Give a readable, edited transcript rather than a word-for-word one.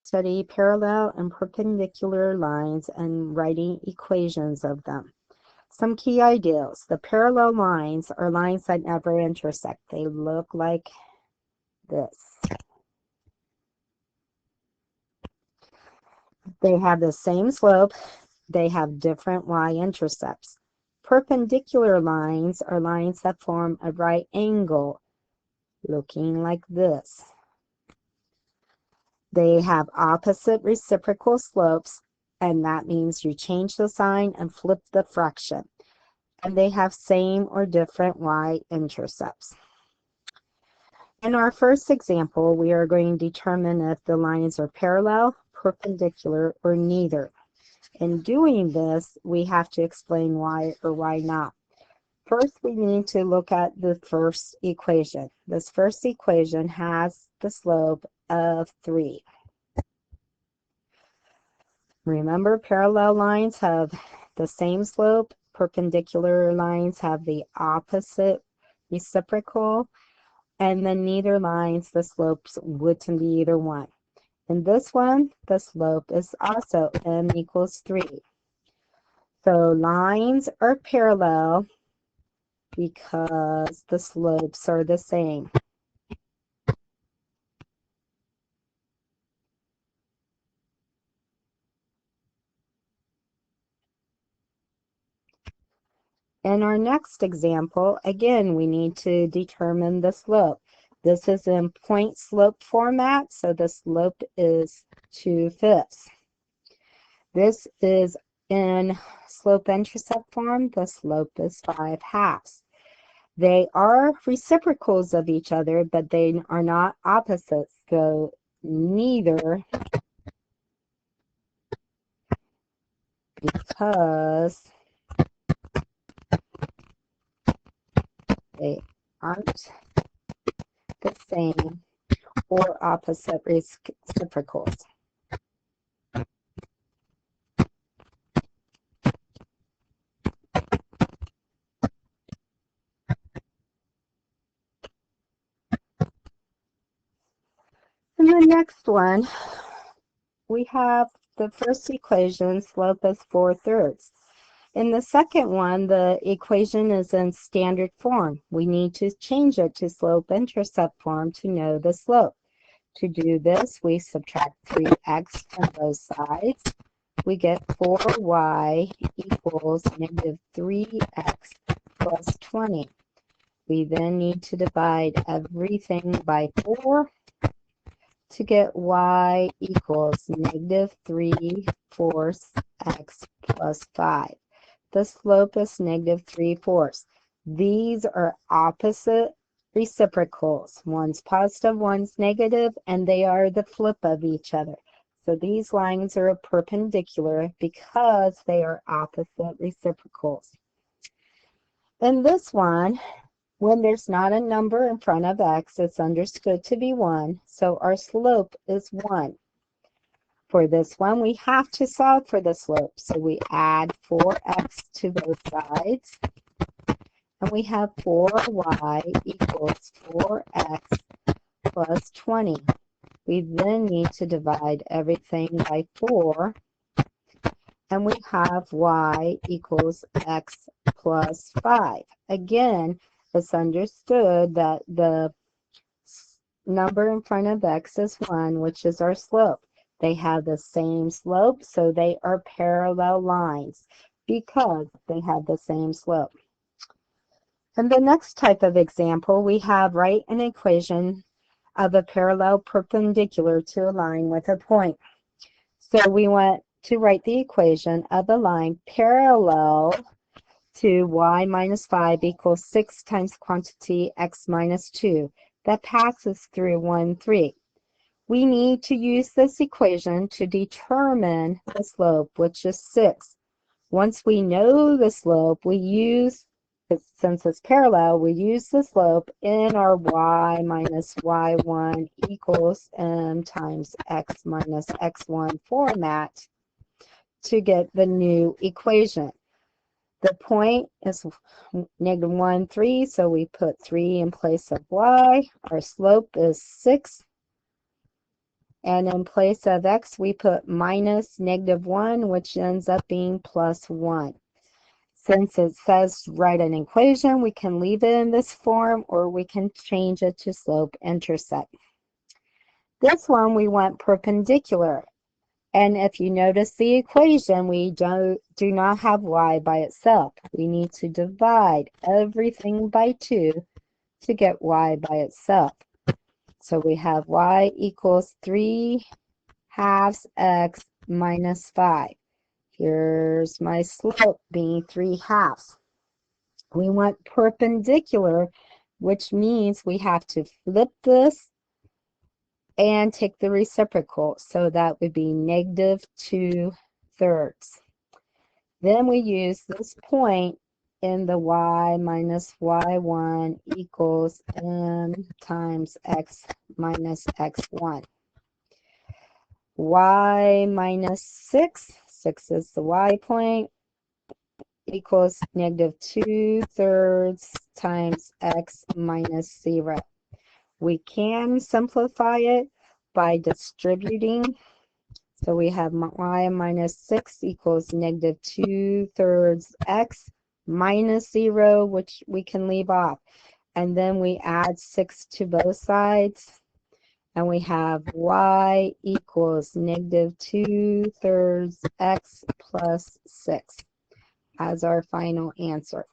study parallel and perpendicular lines and writing equations of them. Some key ideas. The parallel lines are lines that never intersect. They look like this. They have the same slope. They have different y-intercepts. Perpendicular lines are lines that form a right angle, looking like this. They have opposite reciprocal slopes, and that means you change the sign and flip the fraction. And they have same or different y-intercepts. In our first example, we are going to determine if the lines are parallel, perpendicular, or neither. In doing this, we have to explain why or why not. First, we need to look at the first equation. This first equation has the slope of 3. Remember, parallel lines have the same slope. Perpendicular lines have the opposite reciprocal. And then neither lines, the slopes wouldn't be either one. In this one, the slope is also m equals 3. So lines are parallel because the slopes are the same. In our next example, again, we need to determine the slope. This is in point slope format, so the slope is 2/5. This is in slope-intercept form, the slope is 5/2. They are reciprocals of each other, but they are not opposites, so neither, because they aren't the same or opposite reciprocals. In the next one, we have the first equation, slope is 4/3. In the second one, the equation is in standard form. We need to change it to slope-intercept form to know the slope. To do this, we subtract 3x from both sides. We get 4y equals -3x plus 20. We then need to divide everything by 4 to get y equals -3/4 x plus 5. The slope is -3/4. These are opposite reciprocals. One's positive, one's negative, and they are the flip of each other. So these lines are perpendicular because they are opposite reciprocals. In this one, when there's not a number in front of x, it's understood to be 1, so our slope is 1. For this one, we have to solve for the slope, so we add 4x to both sides, and we have 4y equals 4x plus 20. We then need to divide everything by 4, and we have y equals x plus 5. Again, it's understood that the number in front of x is 1, which is our slope. They have the same slope, so they are parallel lines because they have the same slope. In the next type of example, we have write an equation of a parallel perpendicular to a line with a point. So we want to write the equation of a line parallel to y minus 5 equals 6 times quantity x minus 2 that passes through 1, 3. We need to use this equation to determine the slope, which is 6. Once we know the slope, we use, since it's parallel, we use the slope in our y minus y1 equals m times x minus x1 format to get the new equation. The point is -1, 3, so we put 3 in place of y. Our slope is 6. And in place of x, we put minus -1, which ends up being plus 1. Since it says write an equation, we can leave it in this form or we can change it to slope-intercept. This one we want perpendicular. And if you notice the equation, we do not have y by itself. We need to divide everything by 2 to get y by itself. So we have y equals 3 halves x minus 5. Here's my slope being 3 halves. We want perpendicular, which means we have to flip this and take the reciprocal. So that would be -2/3. Then we use this point in the y minus y1 equals m times x minus x1. Y minus 6, 6 is the y point, equals -2/3 times x minus 0. We can simplify it by distributing. So we have y minus 6 equals -2/3 x minus 0, which we can leave off. And then we add 6 to both sides. And we have y equals -2/3 x plus 6 as our final answer.